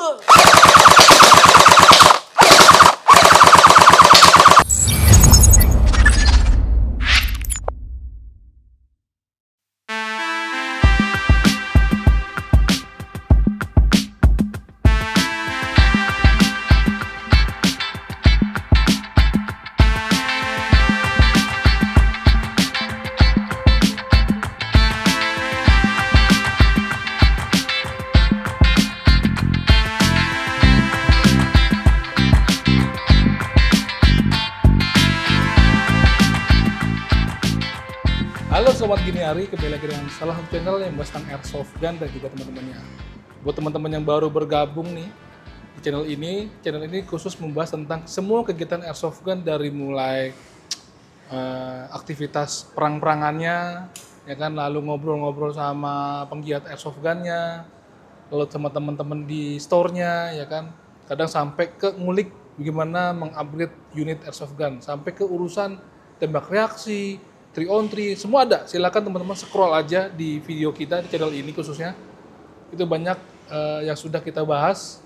Halo Sobat Gini Hari, kembali lagi dengan salah satu channel yang bahas tentang Airsoft Gun dan juga teman-temannya. Buat teman-teman yang baru bergabung nih di channel ini khusus membahas tentang semua kegiatan Airsoft Gun dari mulai aktivitas perang-perangannya, ya kan, lalu ngobrol-ngobrol sama penggiat Airsoft Gun-nya, lalu sama teman-teman di store-nya, ya kan, kadang sampai ke ngulik bagaimana mengupgrade unit Airsoft Gun, sampai ke urusan tembak reaksi, 3-on-3, semua ada. Silakan teman-teman scroll aja di video kita di channel ini khususnya. Itu banyak yang sudah kita bahas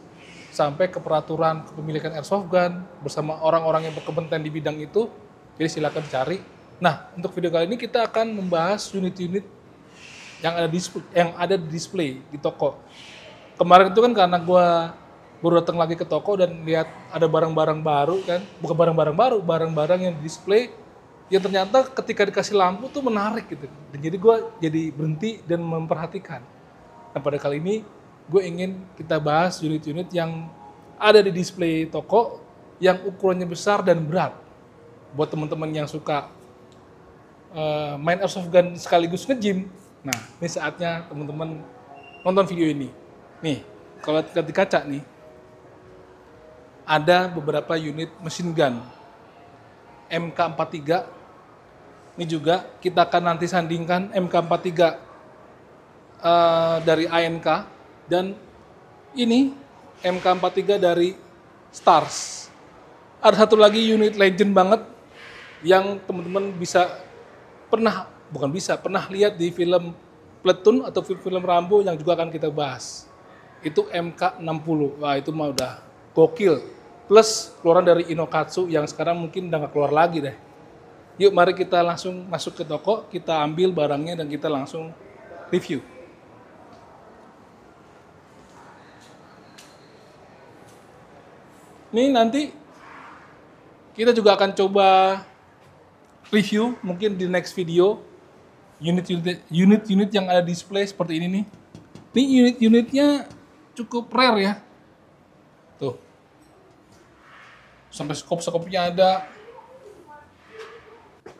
sampai ke peraturan kepemilikan Airsoft Gun bersama orang-orang yang berkompeten di bidang itu. Jadi silakan cari. Nah, untuk video kali ini kita akan membahas unit-unit yang ada di display di toko. Kemarin itu kan karena gue baru datang lagi ke toko dan lihat ada barang-barang baru kan, bukan barang-barang baru, barang-barang yang di display yang ternyata ketika dikasih lampu tuh menarik gitu. Dan jadi gue jadi berhenti dan memperhatikan. Nah pada kali ini gue ingin kita bahas unit-unit yang ada di display toko yang ukurannya besar dan berat. Buat teman-teman yang suka main Airsoft Gun sekaligus nge-gym, nah ini saatnya teman-teman nonton video ini. Nih, kalau lihat di kaca nih, ada beberapa unit machine gun MK43. Ini juga kita akan nanti sandingkan MK43 dari ANK dan ini MK43 dari Stars. Ada satu lagi unit legend banget yang teman-teman pernah lihat di film Platoon atau film Rambo yang juga akan kita bahas. Itu MK60. Wah, itu mah udah gokil. Plus keluaran dari Inokatsu yang sekarang mungkin udah nggak keluar lagi deh. Yuk mari kita langsung masuk ke toko, kita ambil barangnya dan kita langsung review. Ini nanti kita juga akan coba review mungkin di next video unit-unit yang ada di display seperti ini nih. Ini unit-unitnya cukup rare ya. Tuh. Sampai skop-skopnya ada.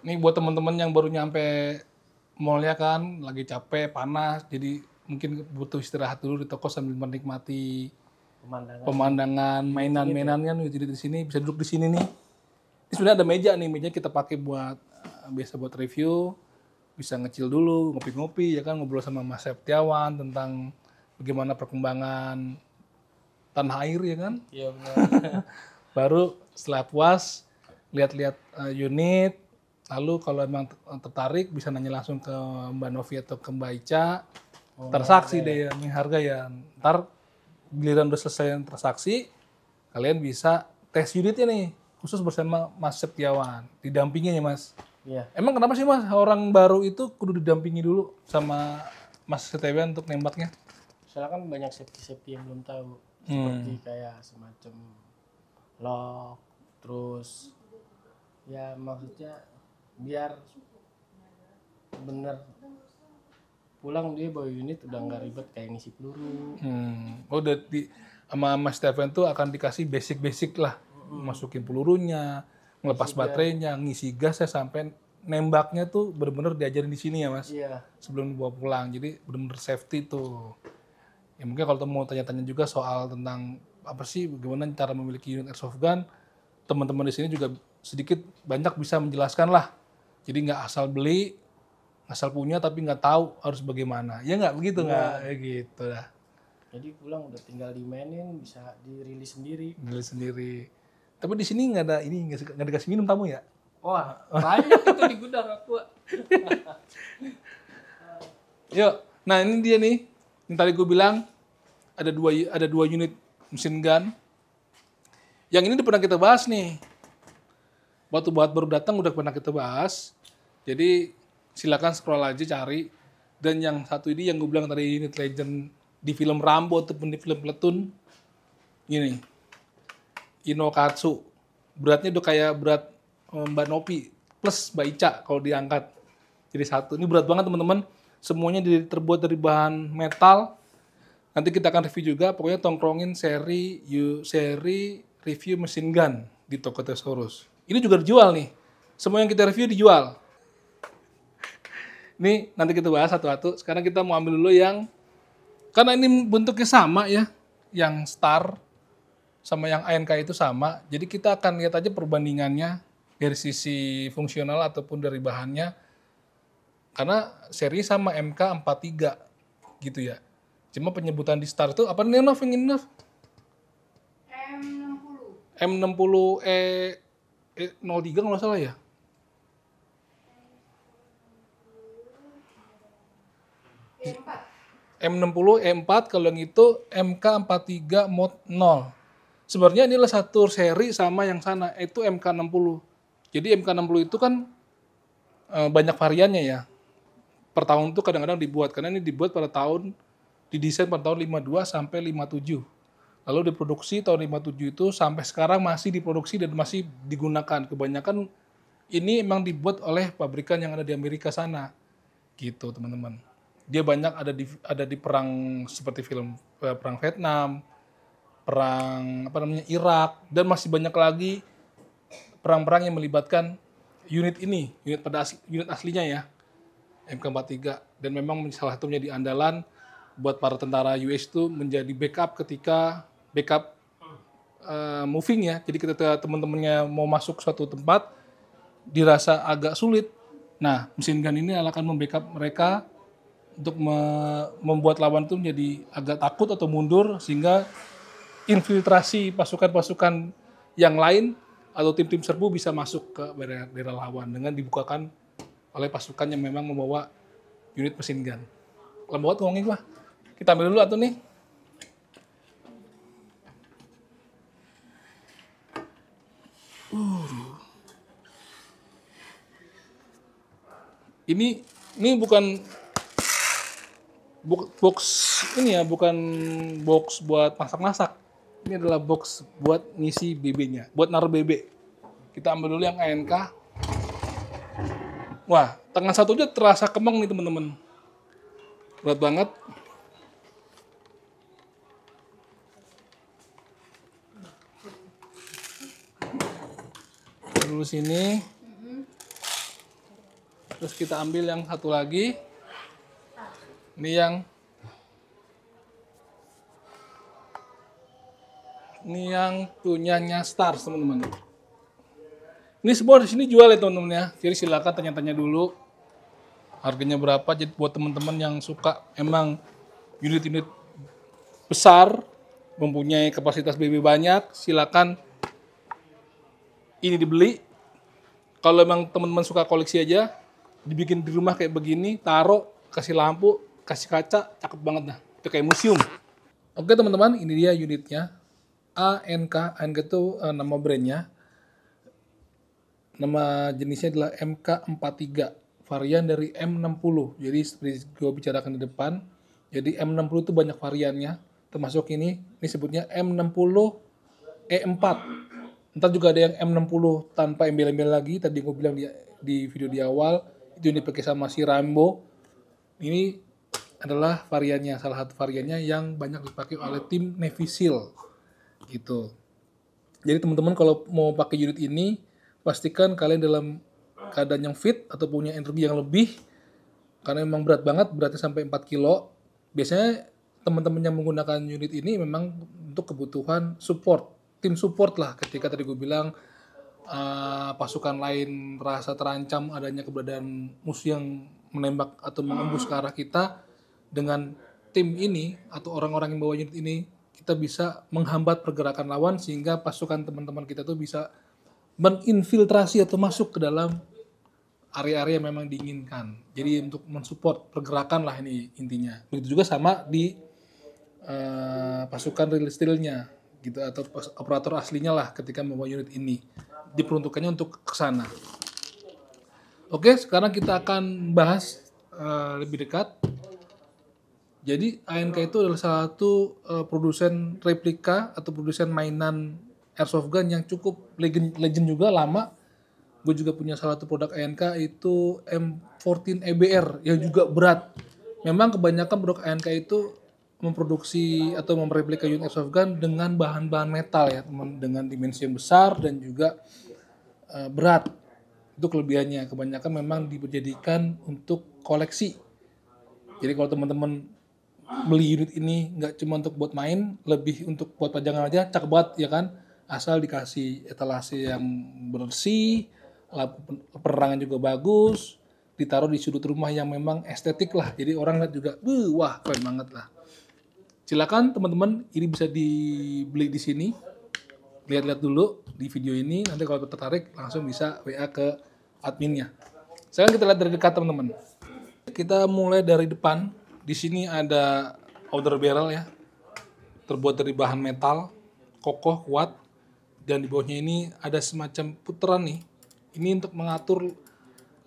Ini buat teman-teman yang baru nyampe mall ya kan, lagi capek, panas, jadi mungkin butuh istirahat dulu di toko sambil menikmati pemandangan mainan-mainannya nih. Jadi di sini bisa duduk di sini nih. Ini sebenarnya ada meja nih, meja kita pakai buat biasa buat review, bisa ngecil dulu, ngopi-ngopi ya kan, ngobrol sama Mas Septiawan tentang bagaimana perkembangan tanah air ya kan. Iya benar. Baru setelah puas lihat-lihat unit, lalu kalau emang tertarik bisa nanya langsung ke Mbak Novi atau ke Mbak Ica. Transaksi deh yang harga ya. Ntar giliran udah selesai transaksi, kalian bisa tes unitnya nih, khusus bersama Mas Septiawan. Didampingi ya Mas. Iya. Emang kenapa sih Mas orang baru itu kudu didampingi dulu sama Mas Septiawan untuk nembaknya? Soalnya kan banyak safety yang belum tahu. Seperti kayak semacam lock, terus ya maksudnya biar bener pulang dia bawa unit udah nggak ribet kayak ngisi peluru. Oh udah sama Mas Steven tuh akan dikasih basic lah, masukin pelurunya, ngelepas baterainya, ngisi gasnya sampai nembaknya tuh bener-bener diajarin di sini ya Mas. Iya. Sebelum dibawa pulang, jadi bener-bener safety tuh. Ya mungkin kalau mau tanya-tanya juga soal tentang apa sih bagaimana cara memiliki unit Airsoft Gun, teman-teman di sini juga sedikit banyak bisa menjelaskan lah. Jadi nggak asal beli, asal punya tapi nggak tahu harus bagaimana. Ya nggak begitu nggak? Ya gitu dah. Jadi pulang udah tinggal dimainin, bisa dirilis sendiri. Dirilis sendiri. Tapi di sini nggak ada ini, nggak dikasih minum tamu ya? Wah banyak itu di gudang aku. Yuk, nah ini dia nih. Yang tadi gue bilang ada dua unit machine gun. Yang ini udah pernah kita bahas nih. Waktu buat baru datang udah pernah kita bahas. Jadi silakan scroll aja cari. Dan yang satu ini yang gue bilang tadi Unit Legend di film Rambo ataupun di film Platoon. Gini. Inokatsu. Beratnya udah kayak berat Mbak Nopi plus Mbak Ica kalau diangkat. Jadi satu. Ini berat banget teman-teman. Semuanya terbuat dari bahan metal. Nanti kita akan review juga. Pokoknya tongkrongin seri review machine gun di toko Thesaurus. Ini juga dijual nih. Semua yang kita review dijual. Ini nanti kita bahas satu-satu. Sekarang kita mau ambil dulu yang, karena ini bentuknya sama ya, yang Star sama yang ANK itu sama. Jadi kita akan lihat aja perbandingannya dari sisi fungsional ataupun dari bahannya. Karena seri sama MK43 gitu ya. Cuma penyebutan di Star itu apa nih Nov yang ini Nov? M60E03 kalau nggak salah ya. M60 E4 kalau yang itu MK43 Mod 0. Sebenarnya ini adalah satu seri sama yang sana, itu MK60. Jadi MK60 itu kan banyak variannya ya. Per tahun itu kadang-kadang dibuat, karena ini dibuat pada tahun, didesain pada tahun 52 sampai 57. Lalu diproduksi tahun 57 itu sampai sekarang masih diproduksi dan masih digunakan. Kebanyakan ini memang dibuat oleh pabrikan yang ada di Amerika sana. Gitu teman-teman. Dia banyak ada di perang seperti film perang Vietnam, perang Irak, dan masih banyak lagi perang-perang yang melibatkan unit ini, unit aslinya ya, MK43. Dan memang salah satu menjadi andalan buat para tentara US itu menjadi backup ketika moving ya. Jadi ketika teman-temannya mau masuk suatu tempat dirasa agak sulit. Nah, mesin gun ini akan membackup mereka untuk membuat lawan itu menjadi agak takut atau mundur, sehingga infiltrasi pasukan-pasukan yang lain atau tim-tim serbu bisa masuk ke daerah lawan dengan dibukakan oleh pasukan yang memang membawa unit mesin gun. Lama banget ngomongin gua. Kita ambil dulu atuh nih. Ini bukan box ini ya, bukan box buat masak-masak. Ini adalah box buat ngisi BB-nya, buat naruh BB. Kita ambil dulu yang ANK. Wah, tangan satu aja terasa kemeng nih teman-teman. Berat banget. Dulu sini. Terus kita ambil yang satu lagi. Ini yang punyanya Stars teman-teman. Ini semua di sini jual ya teman-teman ya. Jadi silakan tanya-tanya dulu harganya berapa. Jadi buat teman-teman yang suka emang unit-unit besar, mempunyai kapasitas BB banyak, silakan ini dibeli. Kalau emang teman-teman suka koleksi aja, dibikin di rumah kayak begini, taruh, kasih lampu, kasih kaca, cakep banget nah. Itu kayak museum. Oke teman-teman, ini dia unitnya. ANK itu nama brandnya. Nama jenisnya adalah MK43, varian dari M60. Jadi seperti gue bicarakan di depan, jadi M60 itu banyak variannya, termasuk ini sebutnya M60E4. Ntar juga ada yang M60 tanpa embel-embel lagi, tadi gue bilang di video di awal, itu yang dipakai sama si Rambo. Ini adalah variannya, salah satu variannya yang banyak dipakai oleh tim Navy SEAL gitu. Jadi teman-teman kalau mau pakai unit ini, pastikan kalian dalam keadaan yang fit atau punya energi yang lebih, karena memang berat banget, beratnya sampai 4 kilo. Biasanya teman-teman yang menggunakan unit ini memang untuk kebutuhan support, tim support lah. Ketika tadi gue bilang pasukan lain merasa terancam adanya keberadaan musuh yang menembak atau mengembus ke arah kita, dengan tim ini atau orang-orang yang bawa unit ini, kita bisa menghambat pergerakan lawan sehingga pasukan teman-teman kita tuh bisa menginfiltrasi atau masuk ke dalam area-area yang memang diinginkan. Jadi untuk mensupport pergerakan lah ini intinya. Begitu juga sama di pasukan real steel-nya. gitu, atau operator aslinya lah ketika membawa unit ini. Diperuntukannya untuk ke sana. Oke, sekarang kita akan bahas lebih dekat. Jadi ANK itu adalah salah satu produsen replika atau produsen mainan airsoft gun yang cukup legend juga, lama. Gue juga punya salah satu produk ANK itu M14 EBR yang juga berat. Memang kebanyakan produk ANK itu memproduksi atau mereplika unit airsoft gun dengan bahan-bahan metal ya, dengan dimensi yang besar dan juga berat. Itu kelebihannya. Kebanyakan memang dijadikan untuk koleksi. Jadi kalau teman-teman beli unit ini nggak cuma untuk buat main, lebih untuk buat pajangan aja, cakep banget ya kan. Asal dikasih etalase yang bersih, penerangan juga bagus, ditaruh di sudut rumah yang memang estetik lah. Jadi orang lihat juga, wah keren banget lah. Silakan teman-teman, ini bisa dibeli di sini. Lihat-lihat dulu di video ini, nanti kalau tertarik langsung bisa WA ke adminnya. Sekarang kita lihat dari dekat teman-teman. Kita mulai dari depan. Di sini ada powder barrel ya, terbuat dari bahan metal, kokoh, kuat. Dan di bawahnya ini ada semacam puteran nih. Ini untuk mengatur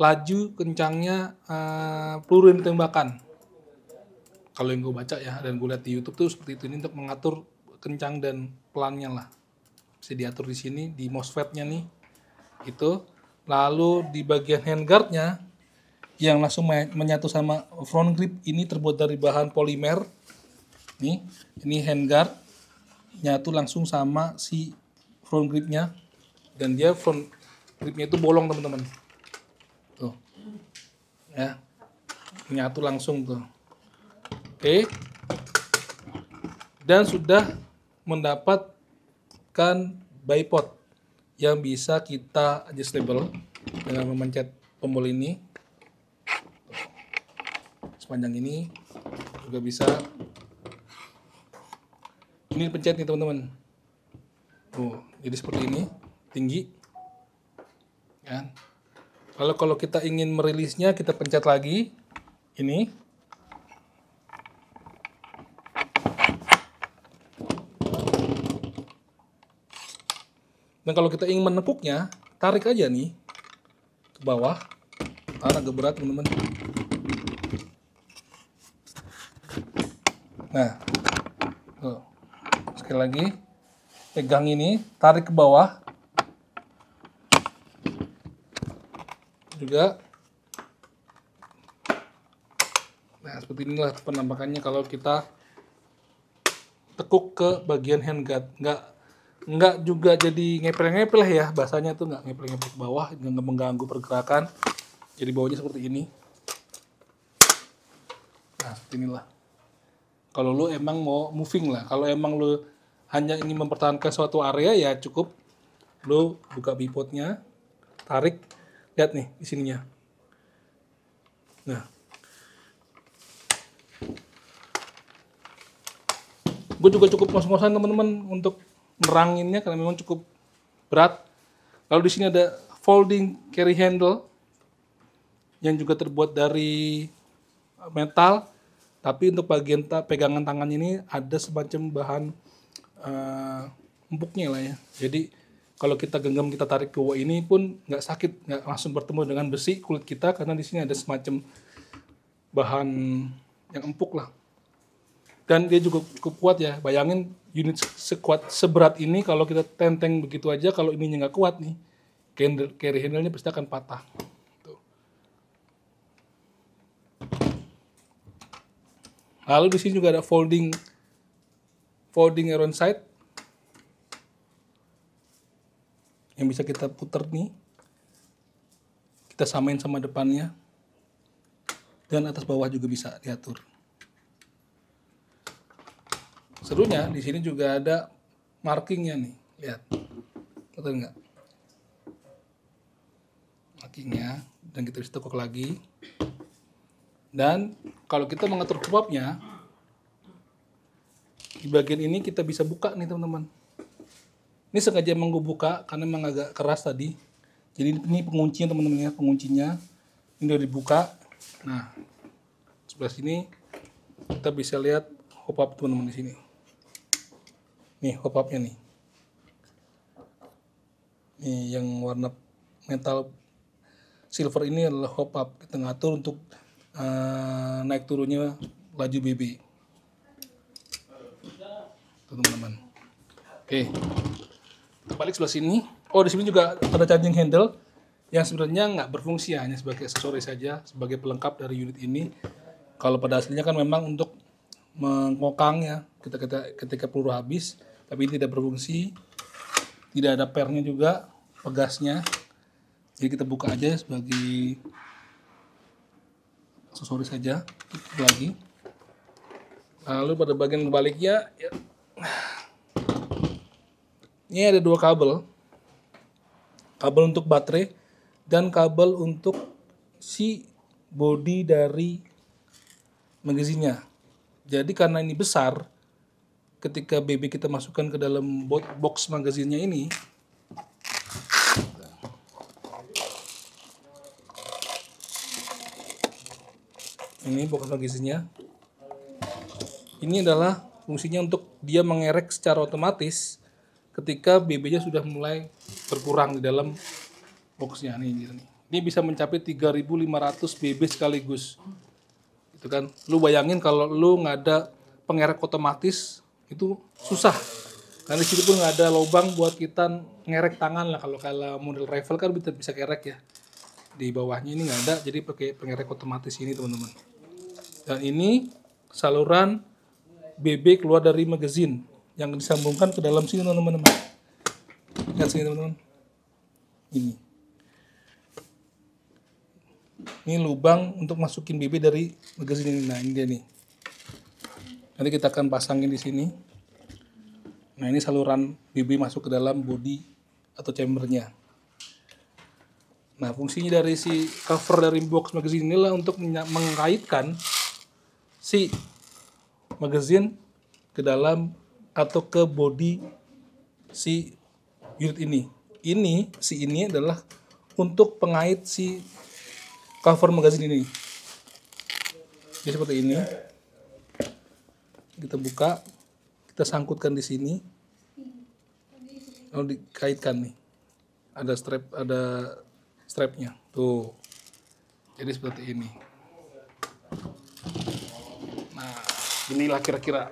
laju kencangnya peluru yang ditembakkan. Kalau yang gue baca ya, dan gue lihat di YouTube tuh seperti itu. Ini untuk mengatur kencang dan pelannya lah. Bisa diatur di sini, di MOSFET-nya nih. Itu. Lalu di bagian handguard-nya, yang langsung menyatu sama front grip, ini terbuat dari bahan polimer. Nih, ini handguard. Nyatu langsung sama si front grip-nya. Dan dia front grip-nya itu bolong teman-teman. Tuh. Ya. Menyatu langsung tuh. Oke, dan sudah mendapatkan bipod yang bisa kita adjustable dengan memencet tombol ini. Sepanjang ini juga bisa. Ini pencet nih teman-teman. Jadi seperti ini, tinggi. Ya. Lalu kalau kita ingin merilisnya, kita pencet lagi ini. Dan kalau kita ingin menekuknya, tarik aja nih ke bawah. Agak berat teman-teman. Nah, tuh. Sekali lagi, pegang ini, tarik ke bawah. Juga. Nah, seperti inilah penampakannya kalau kita tekuk ke bagian handguard. Nggak juga jadi ngepel-ngepel ya, bahasanya tuh nggak ngepel-ngepel ke bawah, nggak mengganggu pergerakan. Jadi bawahnya seperti ini. Nah, seperti inilah. Kalau lu emang mau moving lah, kalau emang lu hanya ingin mempertahankan suatu area ya cukup lu buka bipodnya, tarik, lihat nih di sininya. Nah, gue juga cukup ngos-ngosan teman-teman untuk meranginnya karena memang cukup berat. Lalu di sini ada folding carry handle yang juga terbuat dari metal, tapi untuk bagian pegangan tangan ini ada semacam bahan empuknya lah ya. Jadi kalau kita genggam, kita tarik ke bawah ini pun nggak sakit, nggak langsung bertemu dengan besi kulit kita karena di sini ada semacam bahan yang empuk lah. Dan dia juga cukup kuat ya. Bayangin unit sekuat seberat ini kalau kita tenteng begitu aja, kalau ininya nggak kuat nih, carry handle-nya pasti akan patah. Tuh. Lalu di sini juga ada folding around side yang bisa kita putar nih. Kita samain sama depannya. Dan atas bawah juga bisa diatur. Serunya di sini juga ada markingnya nih, lihat, betul nggak? Markingnya, dan kita bisa tekuk lagi. Dan kalau kita mengatur kebabnya, di bagian ini kita bisa buka nih teman-teman. Ini sengaja emang gue buka karena emang agak keras tadi. Jadi ini penguncinya teman-teman ya, penguncinya ini udah dibuka. Nah, sebelah sini kita bisa lihat hop up teman-teman di sini. Nih hop up-nya nih. Nih yang warna metal silver ini adalah hop up. Kita ngatur untuk naik turunnya laju BB. Tuh, teman-teman. Oke. Kita balik sebelah sini. Oh, di sini juga ada charging handle yang sebenarnya nggak berfungsi, hanya sebagai aksesoris saja, sebagai pelengkap dari unit ini. Kalau pada aslinya kan memang untuk mengokang ya ketika peluru habis, tapi ini tidak berfungsi. Tidak ada pernya juga, pegasnya. Jadi kita buka aja sebagai aksesoris saja. Itu lagi. Lalu pada bagian baliknya ya, ini ada dua kabel. Kabel untuk baterai dan kabel untuk si bodi dari magazinnya. Jadi karena ini besar, ketika BB kita masukkan ke dalam box magazinnya ini, box magazinnya, ini adalah fungsinya untuk dia mengerek secara otomatis ketika BB-nya sudah mulai berkurang di dalam boxnya nih. Ini bisa mencapai 3.500 BB sekaligus. Itu kan, lu bayangin kalau lu nggak ada pengerek otomatis itu susah. Karena di situ pun nggak ada lubang buat kita ngerek tangan lah. Kalau model rifle kan bisa kerek ya. Di bawahnya ini nggak ada, jadi pakai pengerek otomatis ini teman-teman. Dan ini saluran BB keluar dari magazin yang disambungkan ke dalam sini teman-teman. Lihat sini teman-teman. Ini lubang untuk masukin BB dari magazin ini. Nah, ini dia nih. Nanti kita akan pasangin di sini. Nah, ini saluran BB masuk ke dalam bodi atau chambernya. Nah, fungsinya dari si cover dari box magazin inilah untuk mengaitkan si magazin ke dalam atau ke bodi si unit ini. Ini adalah untuk pengait si cover magazin ini. Jadi seperti ini. Kita buka, kita sangkutkan di sini. Lalu dikaitkan nih. Ada strapnya. Tuh. Jadi seperti ini. Nah, inilah kira-kira.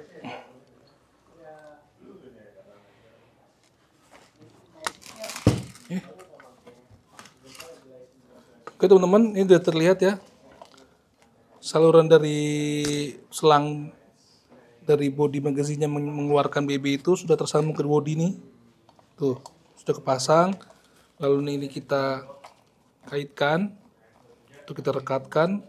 Oke teman-teman, ini sudah terlihat ya. Saluran dari selang dari bodi magazinnya mengeluarkan BB itu sudah tersambung ke bodi nih. Tuh, sudah kepasang. Lalu ini kita kaitkan. Itu kita rekatkan.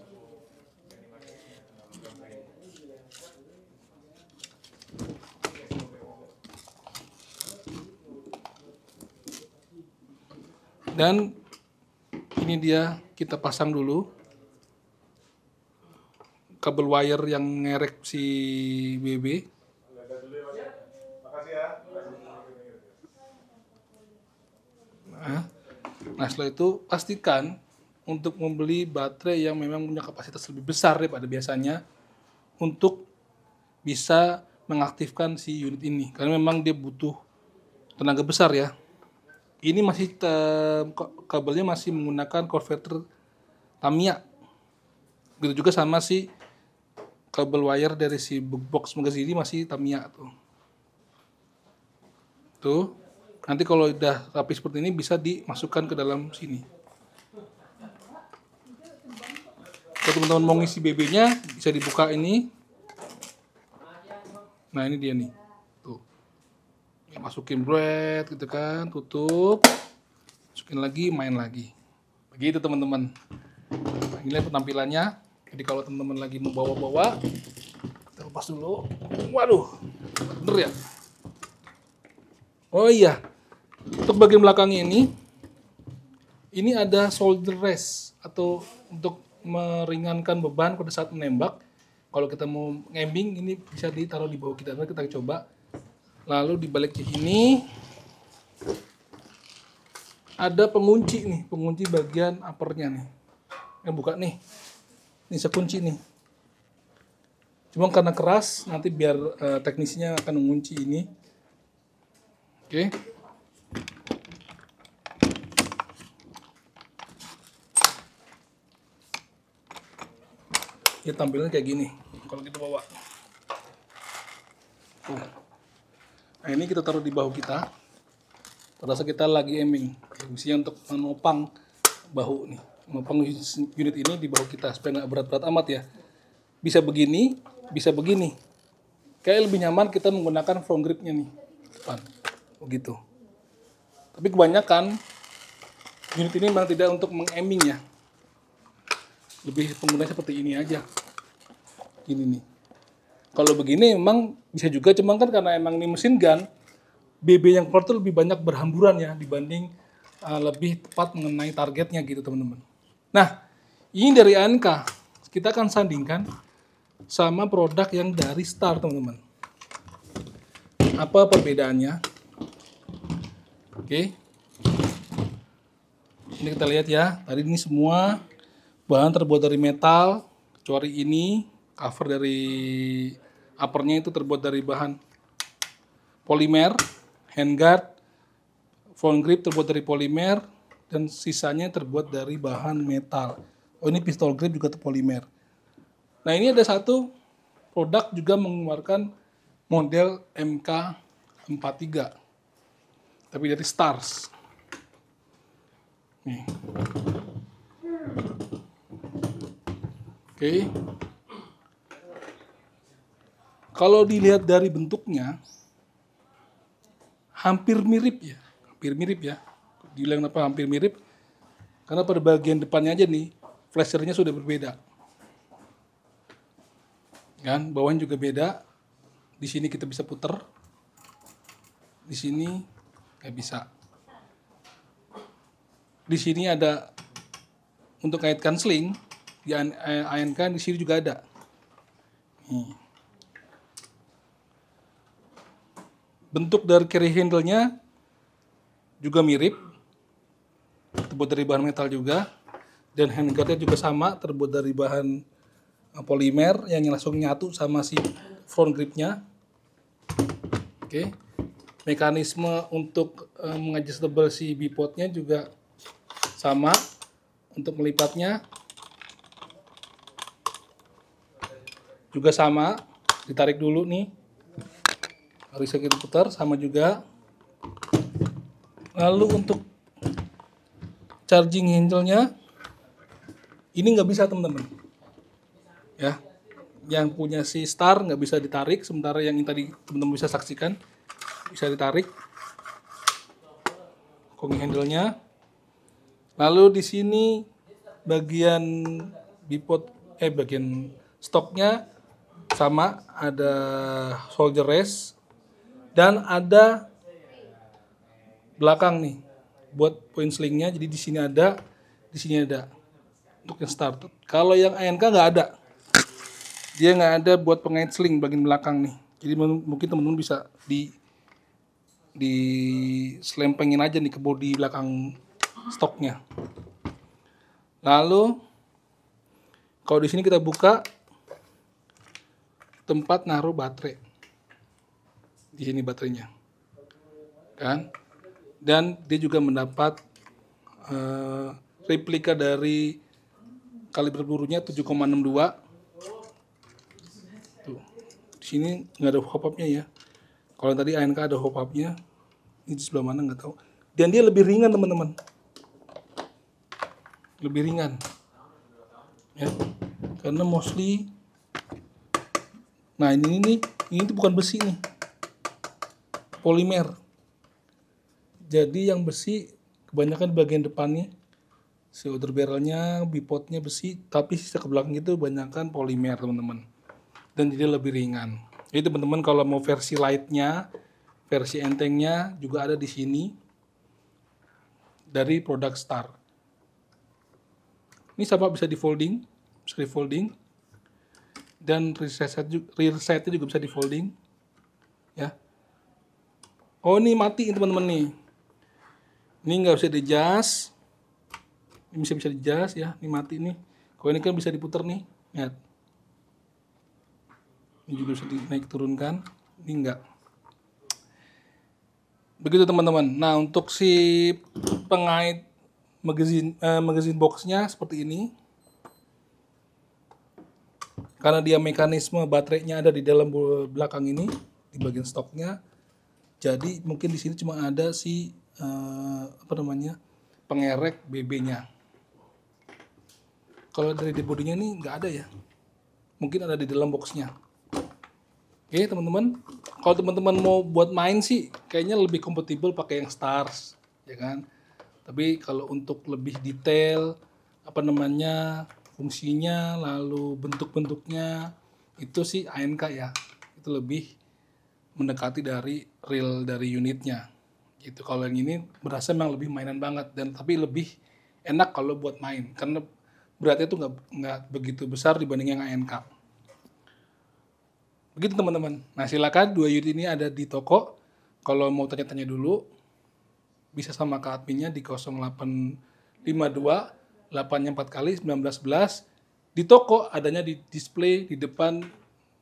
Dan ini dia, kita pasang dulu kabel wire yang ngerek si BB. Nah, setelah itu pastikan untuk membeli baterai yang memang punya kapasitas lebih besar daripada biasanya untuk bisa mengaktifkan si unit ini, karena memang dia butuh tenaga besar ya. Ini masih kabelnya masih menggunakan converter Tamiya. Begitu juga sama si kabel wire dari si box magazine ini masih Tamiya tuh. Tuh. Nanti kalau udah rapi seperti ini bisa dimasukkan ke dalam sini. Kalau teman-teman mau ngisi BB-nya bisa dibuka ini. Nah, ini dia nih. Tuh. Masukin bread gitu kan, tutup. Masukin lagi, main lagi. Begitu teman-teman. Nah, inilah penampilannya. Jadi kalau teman-teman lagi mau bawa-bawa, kita lepas dulu. Waduh, bener ya? Oh iya, untuk bagian belakangnya ini ada shoulder rest atau untuk meringankan beban pada saat menembak. Kalau kita mau ngembing, ini bisa ditaruh di bawah kita. Nanti kita coba. Lalu di balik ini ada pengunci nih, pengunci bagian uppernya nih. Yang buka nih. Ini saya kunci nih. Cuma karena keras, nanti biar teknisinya akan mengunci ini. Oke. Ya tampilannya kayak gini kalau kita bawa. Tuh. Nah ini kita taruh di bahu kita. Terasa kita lagi aiming. Fungsinya untuk menopang bahu nih, menopang unit ini di bahu kita supaya nggak berat-berat amat ya. Bisa begini, bisa begini. Kayak lebih nyaman kita menggunakan front gripnya nih, depan, begitu. Tapi kebanyakan unit ini memang tidak untuk meng-aiming ya. Lebih penggunanya seperti ini aja. Gini nih. Kalau begini memang bisa juga, cuma kan karena emang ini mesin gun, BB yang keluar tuh lebih banyak berhamburan ya dibanding lebih tepat mengenai targetnya gitu teman-teman. Nah, ini dari ANK. Kita akan sandingkan sama produk yang dari Star teman-teman. Apa perbedaannya? Oke. Ini kita lihat ya. Tadi ini semua bahan terbuat dari metal, kecuali ini cover dari uppernya itu terbuat dari bahan polimer, handguard, front grip terbuat dari polimer, dan sisanya terbuat dari bahan metal. Oh ini pistol grip juga polimer. Nah ini ada satu produk juga mengeluarkan model MK43, tapi dari Stars. Nih. Oke. Kalau dilihat dari bentuknya hampir mirip ya. Dibilang apa hampir mirip? Karena pada bagian depannya aja nih flashernya sudah berbeda. Kan, bawahnya juga beda. Di sini kita bisa puter. Di sini nggak bisa. Di sini ada untuk kaitkan sling. Di ANK di sini juga ada. Bentuk dari carry handle-nya juga mirip, terbuat dari bahan metal juga, dan handguard-nya juga sama, terbuat dari bahan polimer yang langsung nyatu sama si front grip-nya. Oke. Mekanisme untuk mengadjustable si bipodnya juga sama. Untuk melipatnya juga sama, ditarik dulu nih, harus kita putar sama juga. Lalu untuk charging handle-nya ini nggak bisa teman-teman, ya. Yang punya si Star nggak bisa ditarik, sementara yang tadi teman-teman bisa saksikan bisa ditarik kong handle-nya. Lalu di sini bagian bipod bagian stoknya sama, ada soldier rest dan ada belakang nih buat point slingnya. Jadi di sini ada untuk yang start. Kalau yang ANK nggak ada, dia nggak ada buat pengait sling bagian belakang nih. Jadi mungkin teman-teman bisa di selempengin aja nih ke bodi belakang stoknya. Lalu kalau di sini kita buka tempat naruh baterai. Di sini baterainya, kan? Dan dia juga mendapat replika dari kaliber pelurunya 7,62. Tuh. Di sini nggak ada hop-upnya ya. Kalau tadi ANK ada hop-upnya, ini di sebelah mana nggak tahu. Dan dia lebih ringan teman-teman. Lebih ringan. Ya. Karena mostly, nah ini tuh bukan besi nih, polimer. Jadi yang besi kebanyakan di bagian depannya, si outer barrelnya, bipodnya besi, tapi sisa ke belakang itu kebanyakan polimer teman-teman. Dan jadi lebih ringan. Jadi teman-teman kalau mau versi lightnya, versi entengnya juga ada di sini dari produk Star. Ini sama bisa di folding, dan rear side-nya juga bisa di folding, ya. Oh ini mati teman-teman nih. Ini nggak bisa di-adjust. Ini bisa di-adjust ya. Ini mati nih. Kalau ini kan bisa diputar nih. Lihat. Ini juga bisa dinaik turunkan. Ini enggak. Begitu teman-teman. Nah, untuk si pengait magazine boxnya seperti ini. Karena dia mekanisme baterainya ada di dalam belakang ini, di bagian stoknya. Jadi mungkin di sini cuma ada si pengerek BB-nya. Kalau dari bodinya ini nggak ada ya. Mungkin ada di dalam boxnya. Oke teman-teman. Kalau teman-teman mau buat main sih, kayaknya lebih kompatibel pakai yang Stars, ya kan. Tapi kalau untuk lebih detail, fungsinya, lalu bentuk-bentuknya, itu sih ANK ya. Itu lebih mendekati dari real dari unitnya. Gitu. Kalau yang ini berasa memang lebih mainan banget, dan tapi lebih enak kalau buat main karena beratnya itu nggak begitu besar dibanding yang ANK. Begitu teman-teman. Nah silakan 2 unit ini ada di toko. Kalau mau tanya-tanya dulu bisa sama ke adminnya di 0852 8-nya 4 kali 1911. Di toko adanya di display di depan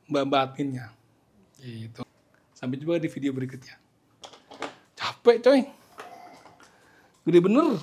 mbak-mbak adminnya. Gitu. Sampai jumpa di video berikutnya. Capek coy. Gede bener.